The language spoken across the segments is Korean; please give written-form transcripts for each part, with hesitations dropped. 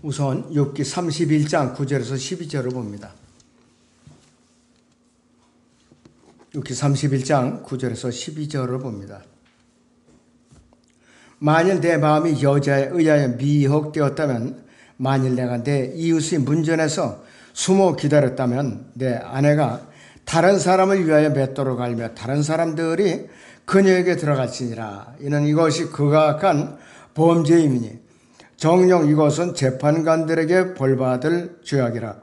우선 욥기 31장 9절에서 12절을 봅니다. 욥기 31장 9절에서 12절을 봅니다. 만일 내 마음이 여자에 의하여 미혹되었다면, 만일 내가 내 이웃의 문전에서 숨어 기다렸다면, 내 아내가 다른 사람을 위하여 맺도록 알며 다른 사람들이 그녀에게 들어갈지니라. 이는 이것이 극악한 범죄임이니 정녕 이것은 재판관들에게 벌받을 죄악이라.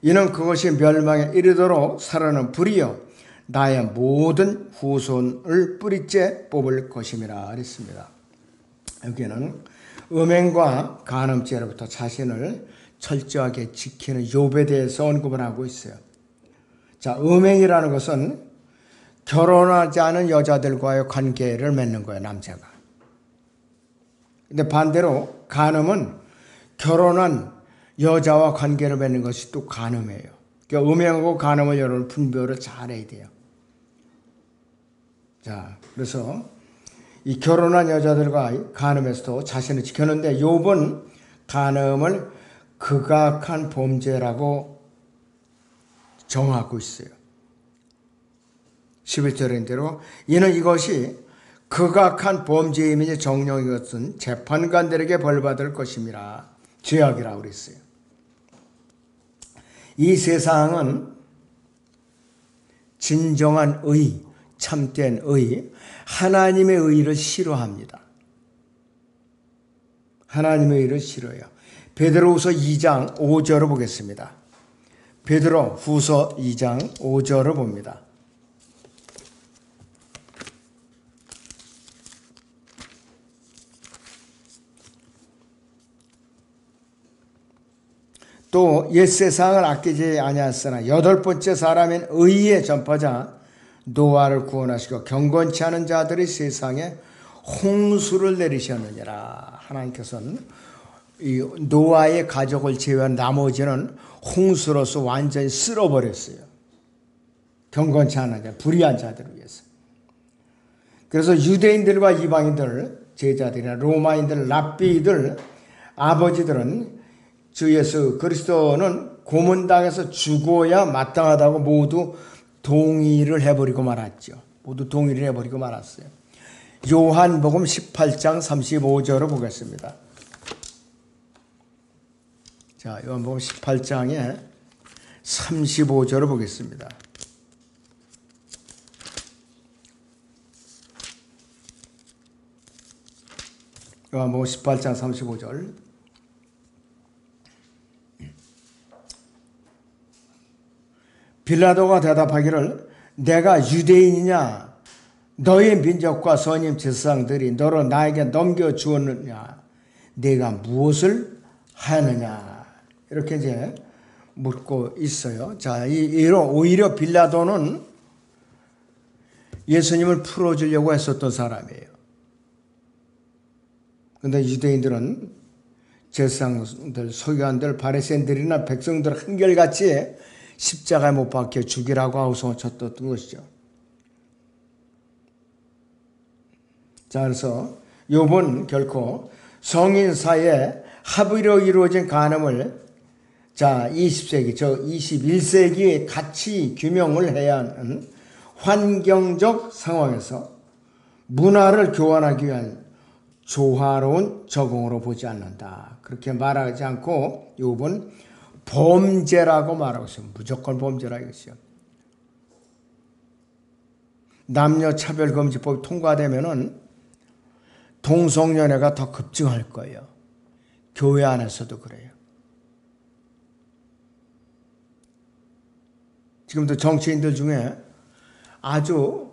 이는 그것이 멸망에 이르도록 살아는 불이여 나의 모든 후손을 뿌리째 뽑을 것임이라 그랬습니다. 여기는 음행과 간음죄로부터 자신을 철저하게 지키는 욥에 대해서 언급을 하고 있어요. 자, 음행이라는 것은 결혼하지 않은 여자들과의 관계를 맺는 거예요, 남자가. 근데 반대로 간음은 결혼한 여자와 관계를 맺는 것이 또 간음이에요. 그러니까 음행하고 간음을 여러분 분별을 잘해야 돼요. 자, 그래서 이 결혼한 여자들과 간음에서도 자신을 지켰는데 욥은 간음을 극악한 범죄라고 정하고 있어요. 11절인 대로 이는 이것이 극악한 범죄임이니 정녕 이것은 재판관들에게 벌받을 것임이라. 죄악이라고 그랬어요. 이 세상은 진정한 의, 참된 의, 하나님의 의를 싫어합니다. 하나님의 의를 싫어해요. 베드로후서 2장 5절을 보겠습니다. 베드로후서 2장 5절을 봅니다. 또 옛세상을 아끼지 아니하였으나 여덟 번째 사람인 의의 전파자 노아를 구원하시고 경건치 않은 자들이 세상에 홍수를 내리셨느니라. 하나님께서는 이 노아의 가족을 제외한 나머지는 홍수로서 완전히 쓸어버렸어요. 경건치 않은 자, 불의한 자들을 위해서. 그래서 유대인들과 이방인들, 제자들이나 로마인들, 랍비들, 아버지들은 주 예수 그리스도는 고문당해서 죽어야 마땅하다고 모두 동의를 해버리고 말았죠. 모두 동의를 해버리고 말았어요. 요한복음 18장 35절을 보겠습니다. 자, 요한복음 18장에 35절을 보겠습니다. 요한복음 18장 35절. 빌라도가 대답하기를 내가 유대인이냐 너희 민족과 선임 제사장들이 너로 나에게 넘겨주었느냐 내가 무엇을 하느냐 이렇게 이제 묻고 있어요. 자, 오히려 빌라도는 예수님을 풀어주려고 했었던 사람이에요. 그런데 유대인들은 제사장들, 서기관들, 바리새인들이나 백성들 한결같이 십자가에 못 박혀 죽이라고 하고서 쳤던 것이죠. 자, 그래서 욥은 결코 성인 사이에 합의로 이루어진 간음을 20세기, 21세기에 같이 규명을 해야 하는 환경적 상황에서 문화를 교환하기 위한 조화로운 적응으로 보지 않는다. 그렇게 말하지 않고 욥은 범죄라고 말하고 있어요. 무조건 범죄라 이것이요. 남녀차별금지법이 통과되면은 동성연애가 더 급증할 거예요. 교회 안에서도 그래요. 지금도 정치인들 중에 아주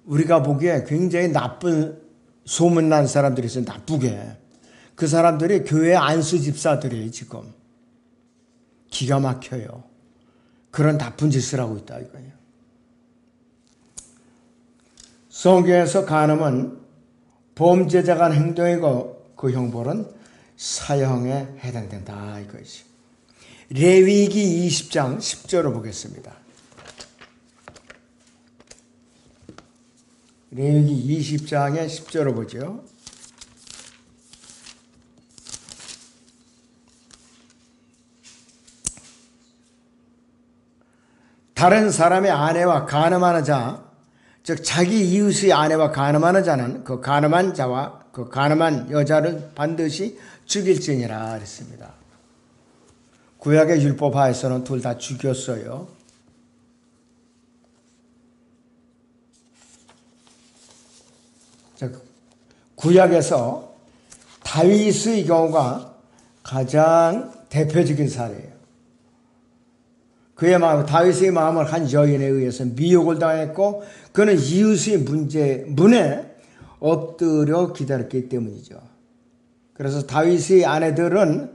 우리가 보기에 굉장히 나쁜 소문난 사람들이 있어요. 나쁘게. 그 사람들이 교회 안수 집사들이에요. 지금. 기가 막혀요. 그런 나쁜 짓을 하고 있다 이거예요. 성경에서 간음은 범죄자가 한 행동이고 그 형벌은 사형에 해당된다 이것이. 레위기 20장 10절을 보겠습니다. 레위기 20장의 10절을 보죠. 다른 사람의 아내와 간음하는 자, 즉 자기 이웃의 아내와 간음하는 자는 그 간음한 자와 그 간음한 여자를 반드시 죽일지니라 그랬습니다. 구약의 율법하에서는 둘 다 죽였어요. 구약에서 다윗의 경우가 가장 대표적인 사례예요. 그의 마음, 다윗의 마음을 한 여인에 의해서 미혹을 당했고 그는 이웃의 문에 엎드려 기다렸기 때문이죠. 그래서 다윗의 아내들은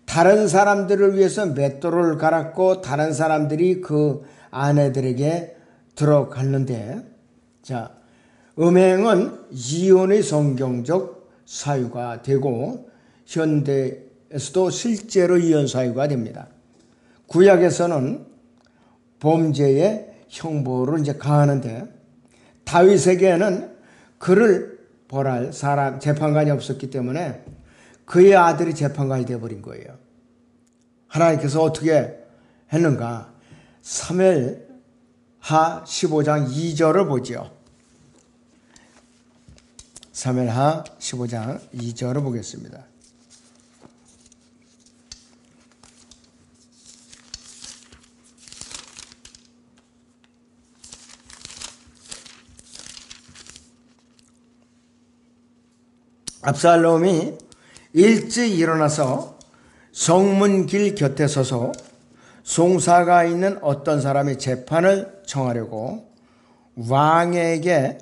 다른 사람들을 위해서 맷돌을 갈았고 다른 사람들이 그 아내들에게 들어갔는데, 자, 음행은 이혼의 성경적 사유가 되고 현대에서도 실제로 이혼 사유가 됩니다. 구약에서는 범죄의 형벌을 이제 가하는데 다윗에게는 그를 벌할 사람 재판관이 없었기 때문에 그의 아들이 재판관이 되어버린 거예요. 하나님께서 어떻게 했는가? 사무엘하 15장 2절을 보죠. 사무엘하 15장 2절을 보겠습니다. 압살롬이 일찍 일어나서 성문길 곁에 서서 송사가 있는 어떤 사람이 재판을 청하려고 왕에게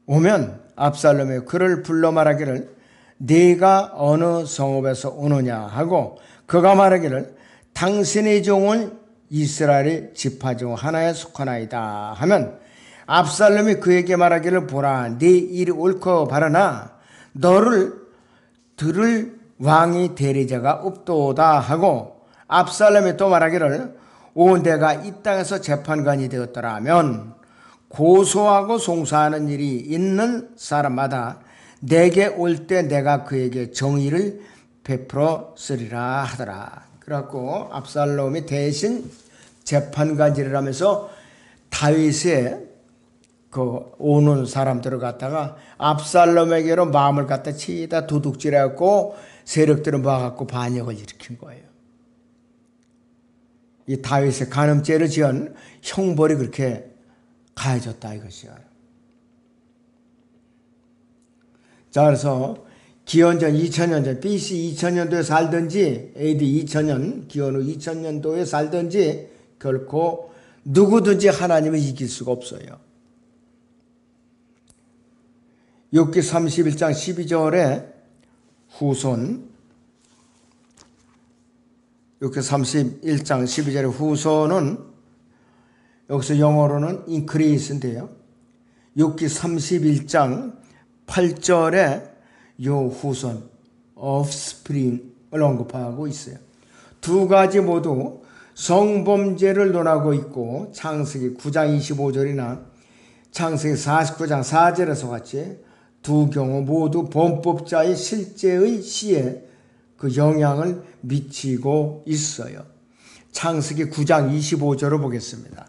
오면 압살롬이 그를 불러 말하기를 네가 어느 성읍에서 오느냐 하고 그가 말하기를 당신의 종은 이스라엘의 지파 중 하나에 속하나이다 하면 압살롬이 그에게 말하기를 보라 네 일이 옳고 바르나 너를 들을 왕이 대리자가 없도다 하고 압살롬이 또 말하기를 오 내가 이 땅에서 재판관이 되었더라면 고소하고 송사하는 일이 있는 사람마다 내게 올 때 내가 그에게 정의를 베풀어 쓰리라 하더라. 그래갖고 압살롬이 대신 재판관질을 하면서 다윗의 그 오는 사람들을 갖다가 압살롬에게로 마음을 갖다 치다 도둑질해갖고 세력들을 모아갖고 반역을 일으킨 거예요. 이 다윗의 간음죄를 지은 형벌이 그렇게 가해졌다 이것이야. 자, 그래서 기원전 2000년 전 BC 2000년도에 살든지 AD 2000년 기원 후 2000년도에 살든지 결코 누구든지 하나님을 이길 수가 없어요. 욥기 31장 12절에 후손, 욥기 31장 12절의 후손은 여기서 영어로는 increase인데요. 욥기 31장 8절에 요 후손 offspring을 언급하고 있어요. 두 가지 모두 성범죄를 논하고 있고 창세기 9장 25절이나 창세기 49장 4절에서 같이 두 경우 모두 범법자의 실제의 시에 그 영향을 미치고 있어요. 창세기 9장 25절을 보겠습니다.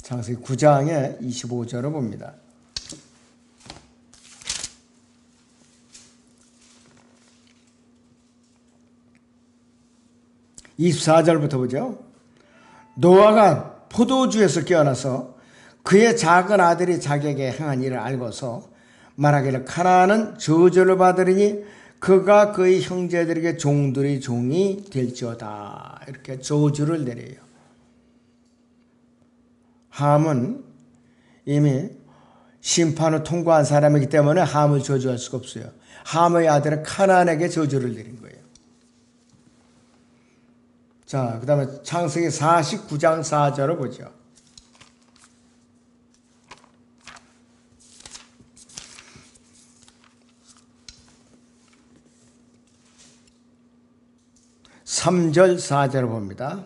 창세기 9장의 25절을 봅니다. (24절부터) 보죠. 노아가 포도주에서 깨어나서 그의 작은 아들이 자기에게 행한 일을 알고서 말하기를 가나안은 저주를 받으리니 그가 그의 형제들에게 종들의 종이 될지어다. 이렇게 저주를 내려요. 함은 이미 심판을 통과한 사람이기 때문에 함을 저주할 수가 없어요. 함의 아들은 가나안에게 저주를 내린 거예요. 자, 그 다음에 창세기 49장 4절을 보죠. (3절) (4절을) 봅니다.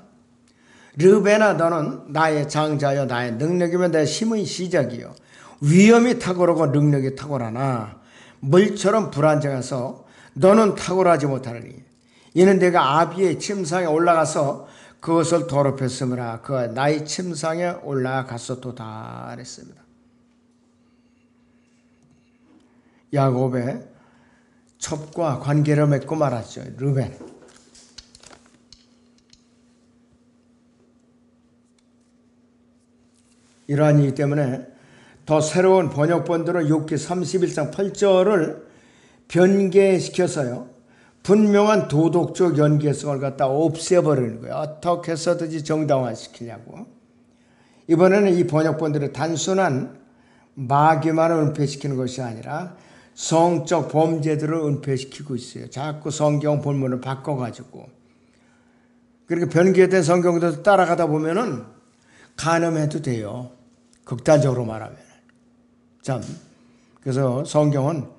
르베나 너는 나의 장자여 나의 능력이며 내 힘의 시작이요 위엄이 탁월하고 능력이 탁월하나 물처럼 불안정해서 너는 탁월하지 못하느니 이는 내가 아비의 침상에 올라가서 그것을 더럽혔으므라. 그가 나의 침상에 올라갔었도다 그랬습니다. 야곱의 첩과 관계를 맺고 말았죠. 르벤. 이러한 이유 때문에 더 새로운 번역본들은 욥기 31장 8절을 변개시켜서요. 분명한 도덕적 연계성을 갖다 없애버리는 거예요. 어떻게 해서든지 정당화시키려고. 이번에는 이 번역본들이 단순한 마귀만을 은폐시키는 것이 아니라 성적 범죄들을 은폐시키고 있어요. 자꾸 성경 본문을 바꿔가지고. 그렇게 변개된 성경도 따라가다 보면은 간음해도 돼요. 극단적으로 말하면. 참. 그래서 성경은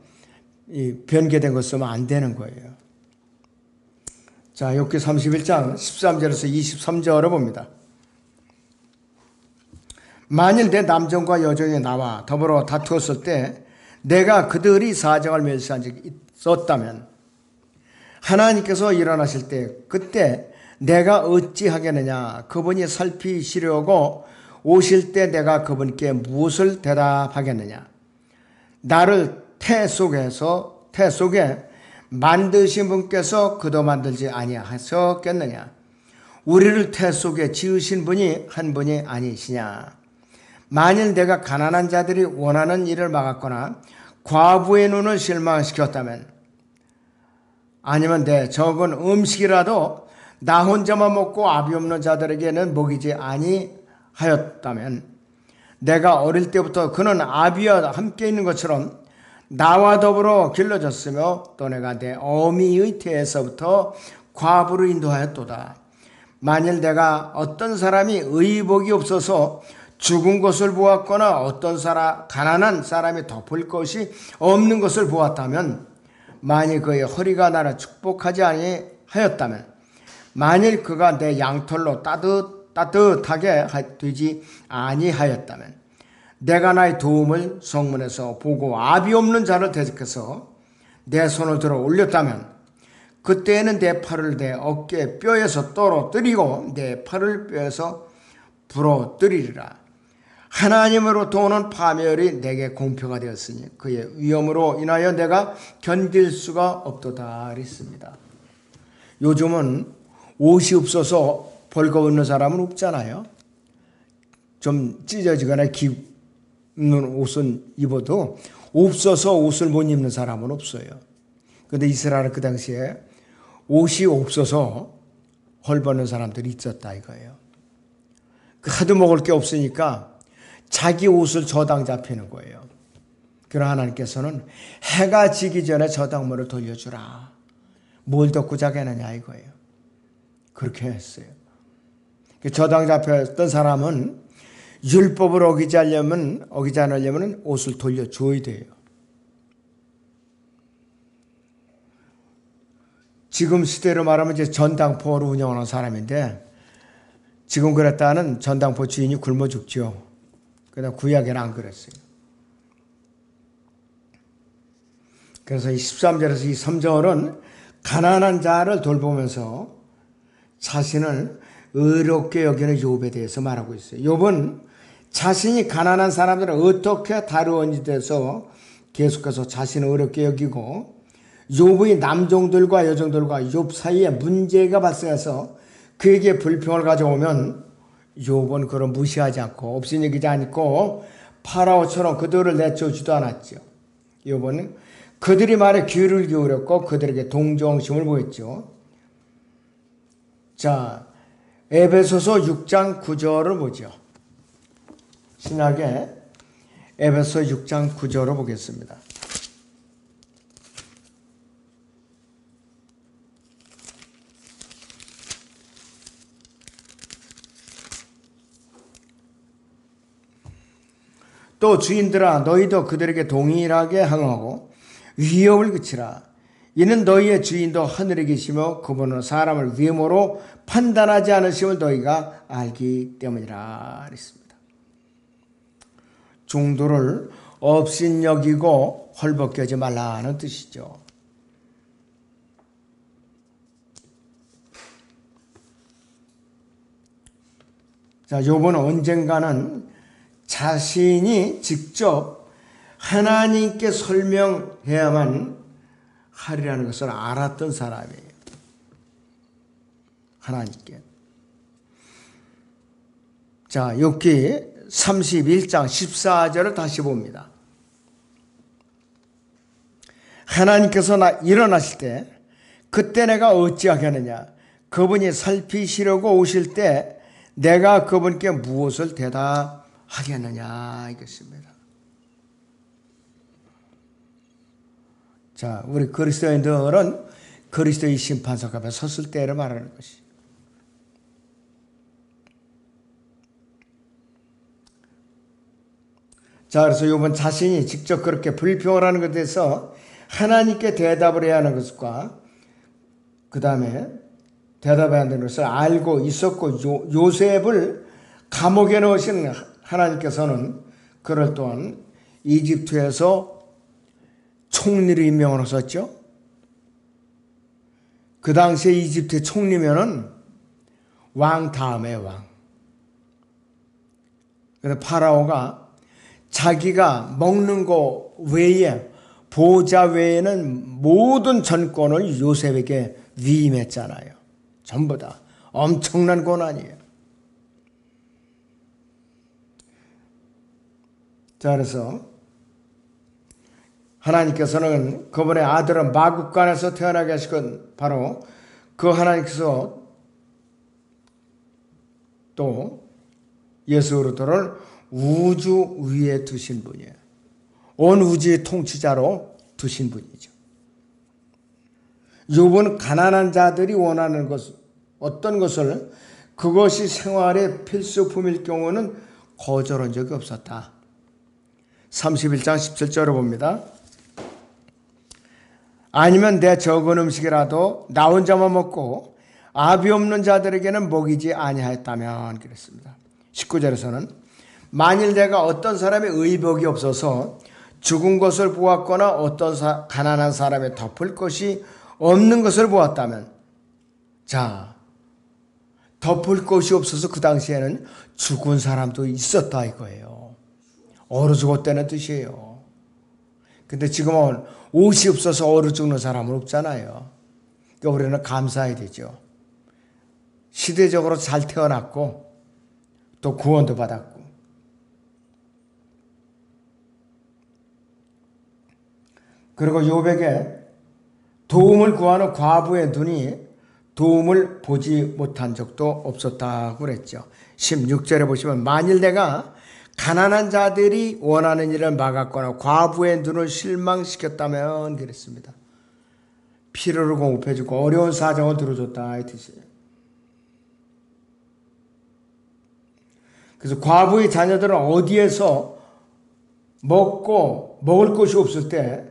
이 변개된 것 쓰면 안 되는 거예요. 자, 욥기 31장 13절에서 23절을 봅니다. 만일 내 남종과 여종이 나와 더불어 다투었을 때 내가 그들이 사정을 멸시한 적이 있었다면 하나님께서 일어나실 때 그때 내가 어찌하겠느냐. 그분이 살피시려고 오실 때 내가 그분께 무엇을 대답하겠느냐. 나를 태 속에 만드신 분께서 그도 만들지 아니하셨겠느냐. 우리를 태 속에 지으신 분이 한 분이 아니시냐. 만일 내가 가난한 자들이 원하는 일을 막았거나 과부의 눈을 실망시켰다면, 아니면 내 적은 음식이라도 나 혼자만 먹고 아비 없는 자들에게는 먹이지 아니하였다면, 내가 어릴 때부터 그는 아비와 함께 있는 것처럼 나와 더불어 길러졌으며 또 내가 내 어미의 태에서부터 과부를 인도하였도다. 만일 내가 어떤 사람이 의복이 없어서 죽은 것을 보았거나 어떤 가난한 사람이 덮을 것이 없는 것을 보았다면, 만일 그의 허리가 나를 축복하지 아니하였다면, 만일 그가 내 양털로 따뜻하게 되지 아니하였다면, 내가 나의 도움을 성문에서 보고 아비 없는 자를 대적해서 내 손을 들어 올렸다면, 그때에는 내 팔을 내 어깨 뼈에서 떨어뜨리고 내 팔을 뼈에서 부러뜨리리라. 하나님으로부터 오는 파멸이 내게 공표가 되었으니 그의 위엄으로 인하여 내가 견딜 수가 없도다 그랬습니다. 요즘은 옷이 없어서 벌거벗는 사람은 없잖아요. 좀 찢어지거나 입는 옷은 입어도 없어서 옷을 못 입는 사람은 없어요. 그런데 이스라엘은 그 당시에 옷이 없어서 헐벗는 사람들이 있었다 이거예요. 하도 먹을 게 없으니까 자기 옷을 저당 잡히는 거예요. 그러나 하나님께서는 해가 지기 전에 저당물을 돌려주라. 뭘 덮고 자겠느냐 이거예요. 그렇게 했어요. 저당 잡혔던 사람은 율법을 어기지 않으려면 옷을 돌려줘야 돼요. 지금 시대로 말하면 이제 전당포를 운영하는 사람인데, 지금 그랬다는 전당포 주인이 굶어 죽죠. 그러나 구약에는 안 그랬어요. 그래서 이 13절에서 이 3절은 가난한 자를 돌보면서 자신을 의롭게 여기는 욥에 대해서 말하고 있어요. 욥은 자신이 가난한 사람들을 어떻게 다루었는지 대해서 계속해서 자신을 어렵게 여기고, 욥의 남종들과 여종들과 욥 사이에 문제가 발생해서 그에게 불평을 가져오면 욥은 그걸 무시하지 않고 없인 여기지 않고 파라오처럼 그들을 내쫓지도 않았죠. 욥은 그들이 말에 귀를 기울였고 그들에게 동정심을 보였죠. 자, 에베소서 6장 9절을 보죠. 신약의 에베소 6장 9절을 보겠습니다. 또 주인들아 너희도 그들에게 동일하게 항하고 위협을 그치라. 이는 너희의 주인도 하늘에 계시며 그분은 사람을 외모로 판단하지 않으심을 너희가 알기 때문이라 그랬습니다. 중도를 업신여기고 헐벗게 하지 말라는 뜻이죠. 자, 욥은 언젠가는 자신이 직접 하나님께 설명해야만 하리라는 것을 알았던 사람이에요. 하나님께. 자, 욥기 31장 14절을 다시 봅니다. 하나님께서 일어나실 때 그때 내가 어찌하겠느냐? 그분이 살피시려고 오실 때 내가 그분께 무엇을 대답하겠느냐? 이것입니다. 자, 우리 그리스도인들은 그리스도의 심판석 앞에 섰을 때를 말하는 것이. 자, 그래서 욥은 자신이 직접 그렇게 불평을 하는 것에 대해서 하나님께 대답을 해야 하는 것과 그 다음에 대답해야 한다는 것을 알고 있었고, 요셉을 감옥에 넣으신 하나님께서는 그럴 동안 이집트에서 총리를 임명을 하셨죠. 그 당시에 이집트의 총리면은 왕 다음에 왕. 그래서 파라오가 자기가 먹는 거 외에, 보호자 외에는 모든 전권을 요셉에게 위임했잖아요. 전부 다 엄청난 권한이에요. 자, 그래서 하나님께서는 그분의 아들은 마국간에서 태어나게 하시건 바로 그 하나님께서 또 예수 그리스도를 우주 위에 두신 분이에요. 온 우주의 통치자로 두신 분이죠. 욥은 가난한 자들이 원하는 것, 어떤 것을 그것이 생활의 필수품일 경우는 거절한 적이 없었다. 31장 17절을 봅니다. 아니면 내 적은 음식이라도 나 혼자만 먹고 아비 없는 자들에게는 먹이지 아니하였다면 그랬습니다. 19절에서는 만일 내가 어떤 사람의 의복이 없어서 죽은 것을 보았거나 어떤 가난한 사람의 덮을 것이 없는 것을 보았다면, 자, 덮을 것이 없어서 그 당시에는 죽은 사람도 있었다 이거예요. 얼어 죽었다는 뜻이에요. 근데 지금은 옷이 없어서 얼어 죽는 사람은 없잖아요. 그러니까 우리는 감사해야 되죠. 시대적으로 잘 태어났고 또 구원도 받았고. 그리고 욥에게 도움을 구하는 과부의 눈이 도움을 보지 못한 적도 없었다고 그랬죠. 16절에 보시면 만일 내가 가난한 자들이 원하는 일을 막았거나 과부의 눈을 실망시켰다면 그랬습니다. 필요를 공급해주고 어려운 사정을 들어줬다 이 뜻이에요. 그래서 과부의 자녀들은 어디에서 먹을 것이 없을 때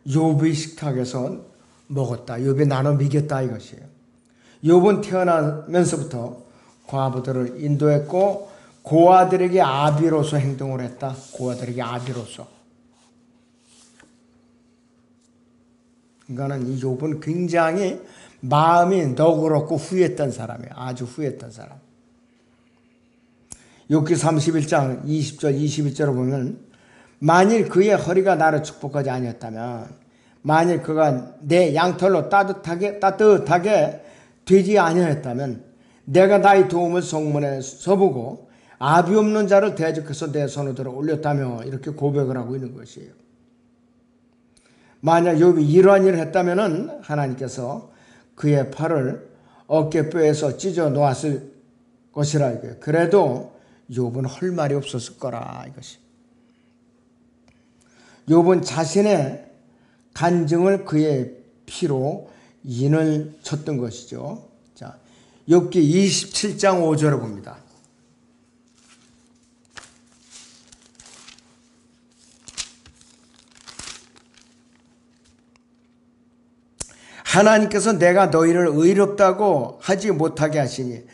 욥의 식탁에서 먹었다. 욥이 나눠 먹였다 이것이에요. 욥은 태어나면서부터 과부들을 인도했고 고아들에게 아비로서 행동을 했다. 고아들에게 아비로서. 그러니까는 이 욥은 굉장히 마음이 너그럽고 후했던 사람이에요. 아주 후했던 사람. 욥기 31장 20절 21절을 보면 만일 그의 허리가 나를 축복하지 아니었다면, 만일 그가 내 양털로 따뜻하게 되지 아니었다면 내가 나의 도움을 성문에 서보고 아비 없는 자를 대적해서 내 손을 들어 올렸다며 이렇게 고백을 하고 있는 것이에요. 만약 욥이 이러한 일을 했다면 하나님께서 그의 팔을 어깨뼈에서 찢어 놓았을 것이라 이거예요. 그래도 욥은 할 말이 없었을 거라 이것이. 욥은 자신의 간증을 그의 피로 인을 쳤던 것이죠. 자, 욥기 27장 5절을 봅니다. 하나님께서 내가 너희를 의롭다고 하지 못하게 하시니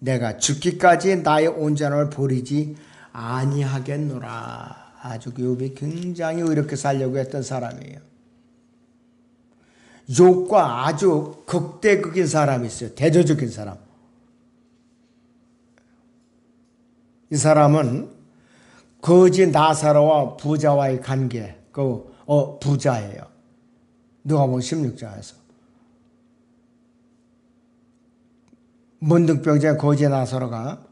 내가 죽기까지 나의 온전함을 버리지 아니하겠노라. 아주 욥이 굉장히 의롭게 살려고 했던 사람이에요. 욥과 아주 극대극인 사람이 있어요. 대조적인 사람. 이 사람은 거지 나사로와 부자와의 관계, 부자예요. 누가복음 16장에서. 문둥병자 거지 나사로가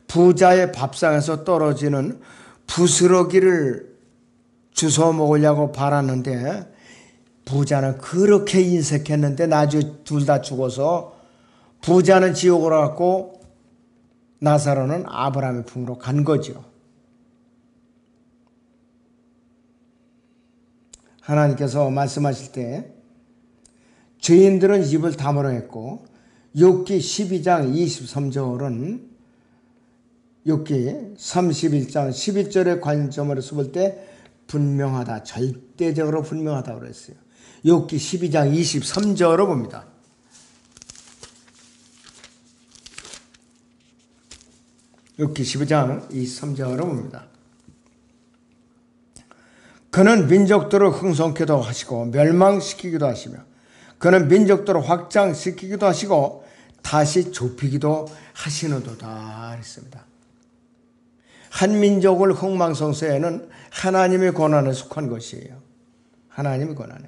부자의 밥상에서 떨어지는 부스러기를 주워 먹으려고 바랐는데 부자는 그렇게 인색했는데 나중에 둘 다 죽어서 부자는 지옥으로 갔고 나사로는 아브라함의 품으로 간 거죠. 하나님께서 말씀하실 때 죄인들은 입을 다물어 했고 욥기 12장 23절은 욥기 31장 11절의 관점으로 볼 때 분명하다, 절대적으로 분명하다고 그랬어요. 욥기 12장 23절로 봅니다. 욥기 12장 23절로 봅니다. 그는 민족들을 흥성케도 하시고 멸망시키기도 하시며 그는 민족들을 확장시키기도 하시고 다시 좁히기도 하시는도다 했습니다. 한 민족을 흥망성쇠에는 하나님의 권한에 속한 것이에요. 하나님의 권한에.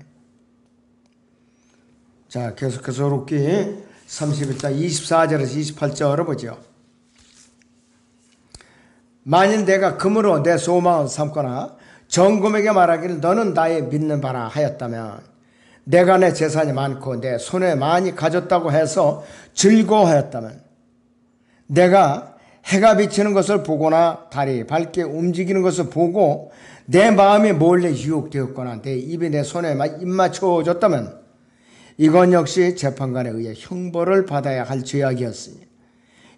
자, 계속해서 욥기 31장 24절에서 28절을 보죠. 만일 내가 금으로 내 소망을 삼거나 정금에게 말하기를 너는 나의 믿는 바라 하였다면 내가 내 재산이 많고 내 손에 많이 가졌다고 해서 즐거워하였다면 내가 해가 비치는 것을 보거나 달이 밝게 움직이는 것을 보고 내 마음이 몰래 유혹되었거나 내 입이 내 손에 입맞춰졌다면 이건 역시 재판관에 의해 형벌을 받아야 할 죄악이었으니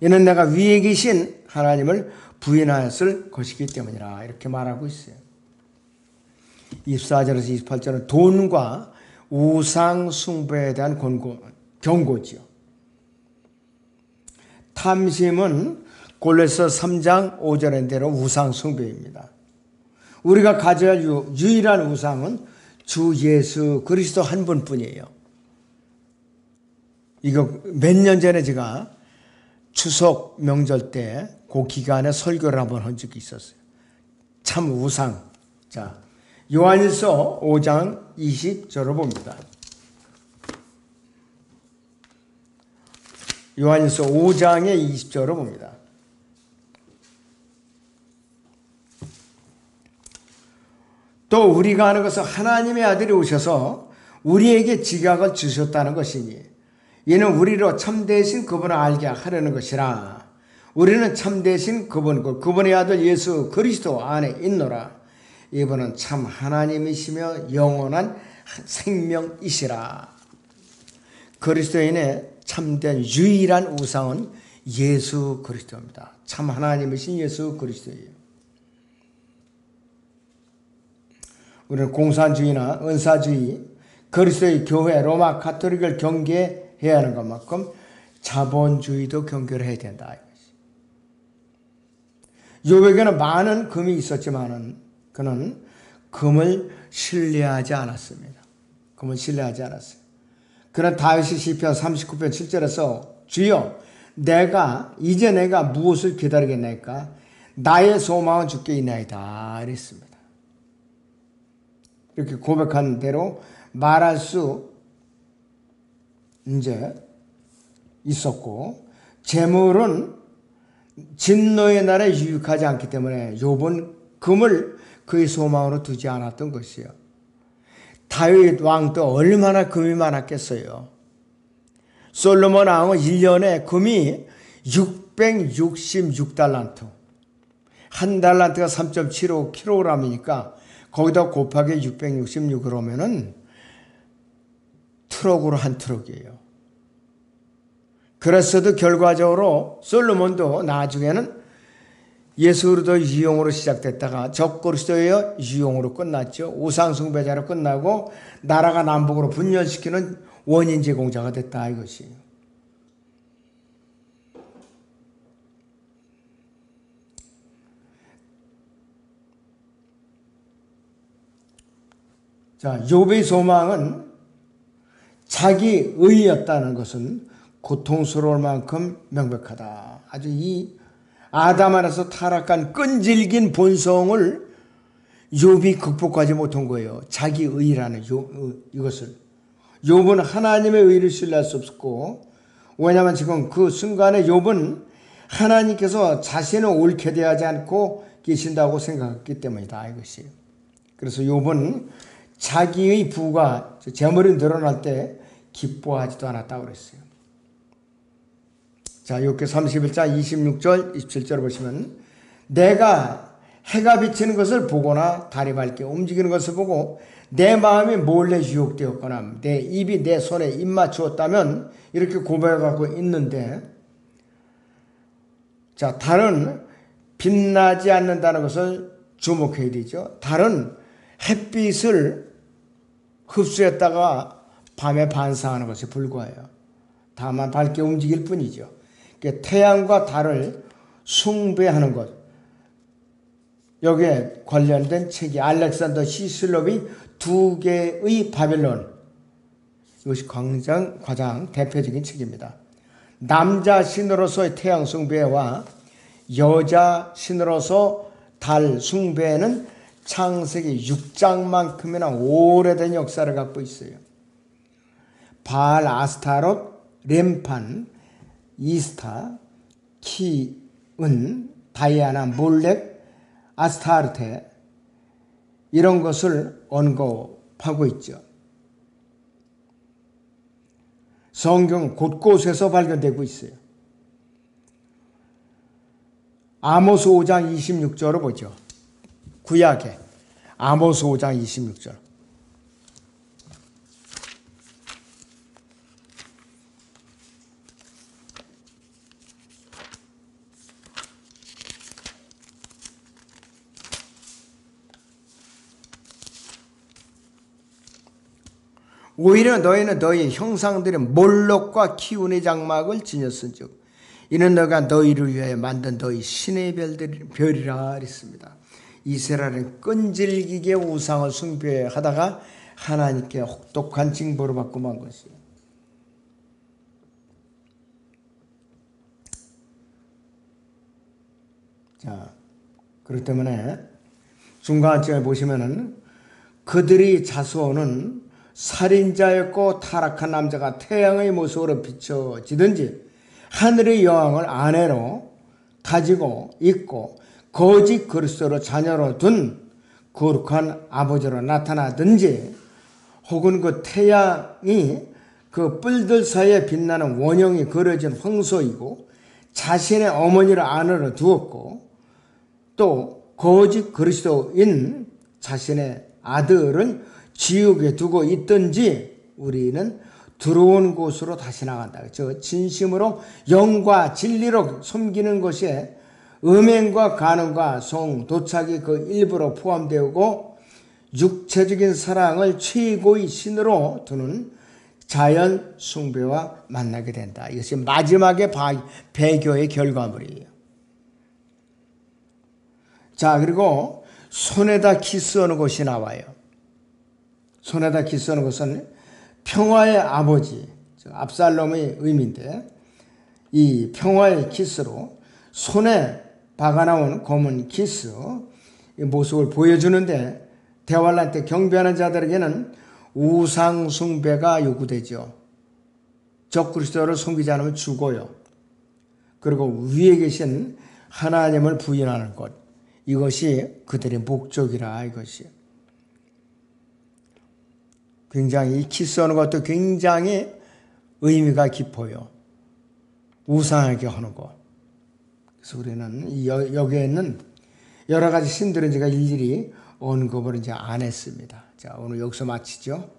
이는 내가 위에 계신 하나님을 부인하였을 것이기 때문이라 이렇게 말하고 있어요. 24절에서 28절은 돈과 우상 숭배에 대한 경고지요. 탐심은 골로새 3장 5절의 대로 우상 숭배입니다. 우리가 가져야 할 유일한 우상은 주 예수 그리스도 한 분뿐이에요. 이거 몇 년 전에 제가 추석 명절 때 그 기간에 설교를 한번 한 적이 있었어요. 참 우상. 자, 요한일서 5장 20절을 봅니다. 요한일서 5장의 20절을 봅니다. 또 우리가 아는 것은 하나님의 아들이 오셔서 우리에게 지각을 주셨다는 것이니 이는 우리로 참되신 그분을 알게 하려는 것이라. 우리는 참되신 그분의 아들 예수 그리스도 안에 있노라. 이분은 참 하나님이시며 영원한 생명이시라. 그리스도인의 참된 유일한 우상은 예수 그리스도입니다. 참 하나님이신 예수 그리스도예요. 우리는 공산주의나 은사주의, 그리스도의 교회, 로마 가톨릭을 경계해야 하는 것만큼 자본주의도 경계를 해야 된다. 욥에게는 많은 금이 있었지만은 그는 금을 신뢰하지 않았습니다. 금을 신뢰하지 않았어요. 그는 다윗이 시편 39편 7절에서 주여 이제 내가 무엇을 기다리겠나이까 나의 소망은 주께 있나이다 이랬습니다. 이렇게 고백한 대로 말할 수 이제 있었고 재물은 진노의 날에 유익하지 않기 때문에 욥은 금을 그의 소망으로 두지 않았던 것이요. 다윗 왕도 얼마나 금이 많았겠어요. 솔로몬 왕은 1년에 금이 666달란트, 한 달란트가 3.75kg이니까 거기다 곱하기 666 그러면은 트럭으로 한 트럭이에요. 그랬어도 결과적으로 솔로몬도 나중에는 예수 그리스도 유용으로 시작됐다가 적그리스도의 유용으로 끝났죠. 우상숭배자로 끝나고 나라가 남북으로 분열시키는 원인 제공자가 됐다 이것이에요. 자, 욥의 소망은 자기 의였다는 것은 고통스러울 만큼 명백하다. 아담 안에서 타락한 끈질긴 본성을 욥이 극복하지 못한 거예요. 자기 의라는 이것을. 욥은 하나님의 의를 신뢰할 수 없었고, 왜냐하면 지금 그 순간에 욥은 하나님께서 자신을 옳게 대하지 않고 계신다고 생각했기 때문이다, 이것이. 그래서 욥은 자기의 부가, 재물이 늘어날 때 기뻐하지도 않았다고 그랬어요. 자, 욥기 31장 26절, 27절 보시면, 내가 해가 비치는 것을 보거나 달이 밝게 움직이는 것을 보고 내 마음이 몰래 유혹되었거나 내 입이 내 손에 입 맞추었다면, 이렇게 고백하고 있는데, 자, 달은 빛나지 않는다는 것을 주목해야 되죠. 달은 햇빛을 흡수했다가 밤에 반사하는 것에 불과해요. 다만 밝게 움직일 뿐이죠. 태양과 달을 숭배하는 것, 여기에 관련된 책이 알렉산더 시슬롭이 2개의 바벨론, 이것이 가장 대표적인 책입니다. 남자 신으로서의 태양 숭배와 여자 신으로서 달 숭배는 창세기 6장만큼이나 오래된 역사를 갖고 있어요. 바알, 아스타롯, 렘판, 이스타, 키은, 다이아나, 몰렉, 아스타르테, 이런 것을 언급하고 있죠. 성경 곳곳에서 발견되고 있어요. 아모스 5장 26절을 보죠. 구약에 아모스 5장 26절. 오히려 너희는 너희 형상들의 몰록과 키운의 장막을 지녔은즉 이는 너가 너희를 위하여 만든 너희 신의 별이라 했습니다. 이스라엘은 끈질기게 우상을 숭배하다가 하나님께 혹독한 징벌을 받고 만 것이에요. 자, 그렇기 때문에 중간쯤에 보시면은 그들이 자손은 살인자였고 타락한 남자가 태양의 모습으로 비춰지든지 하늘의 여왕을 아내로 가지고 있고 거짓 그리스도로 자녀로 둔 거룩한 아버지로 나타나든지, 혹은 그 태양이 그 뿔들 사이에 빛나는 원형이 그려진 황소이고 자신의 어머니를 아내로 두었고 또 거짓 그리스도인 자신의 아들을 지옥에 두고 있든지 우리는 들어온 곳으로 다시 나간다. 저 진심으로 영과 진리로 섬기는 것에 음행과 간음과 성, 도착이 그 일부로 포함되고 육체적인 사랑을 최고의 신으로 두는 자연 숭배와 만나게 된다. 이것이 마지막의 배교의 결과물이에요. 자, 그리고 손에다 키스하는 것이 나와요. 손에다 키스하는 것은 평화의 아버지, 압살롬의 의미인데, 이 평화의 키스로 손에 박아나온 검은 키스, 이 모습을 보여주는데, 대환란 때 경배하는 자들에게는 우상 숭배가 요구되죠. 적그리스도를 섬기지 않으면 죽어요. 그리고 위에 계신 하나님을 부인하는 것, 이것이 그들의 목적이라. 이것이 굉장히, 이 키스하는 것도 굉장히 의미가 깊어요. 우상하게 하는 것. 그래서 우리는 여기에 있는 여러 가지 신들은 제가 일일이 언급을 이제 안 했습니다. 자, 오늘 여기서 마치죠.